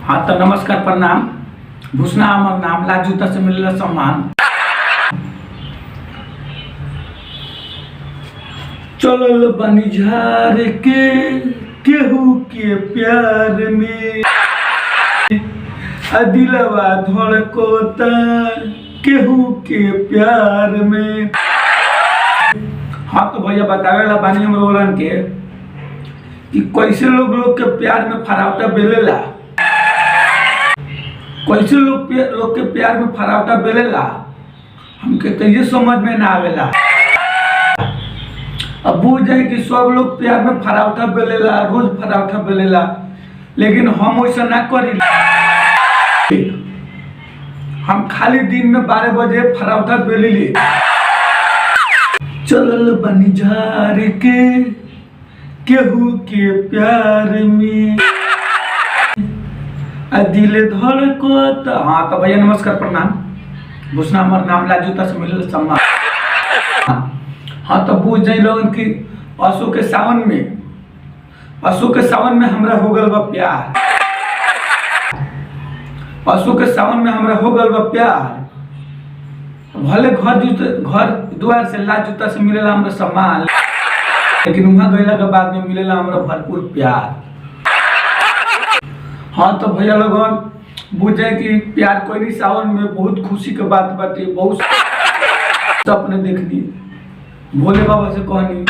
हाँ तो नमस्कार प्रणाम। भूषणा हमर नाम, लाल जूता से मिलेला सम्मान। चलल बनी झार के केहू के प्यार में, दिलवा धड़कोता केहू के प्यार में। हाँ तो भैया बतावेला बानी हम रोलन के कि कैसे लोग के प्यार में फरावटा बेलेला, कैसे लोग के प्यार में फरावटा बेलेला हमके तो ये समझ में ना आवेला। अब बुझ जाए कि सब लोग प्यार में फरावटा बेलेला, रोज फरावटा बेलेला, लेकिन हम वैसा ना करी। हम खाली दिन में 12 बजे फरावटा बेली। चलल बनी झार के केहू के प्यार में, दिल धड़कत। हाँ तो भैया नमस्कार प्रणाम। भूषणा हमर नाम, लाल जूता से मिलेला सम्मान। हाँ तो बुझ जाए लोगन की पशु के सावन में हमरा हो गल बा प्यार। पशु के सावन में हमरा हो गल बा प्यार। भले घर द्वार से लाल जूता से मिलेला हमरा सम्मान, लेकिन वहां गईला के बाद में मिलेला हमरा भरपूर प्यार। हाँ तो भैया लोगन बुझ जाए कि प्यार कोई नहीं, सावन में बहुत खुशी के बात बाटे। बहुत सपने देखनी, भोले बाबा से कहनी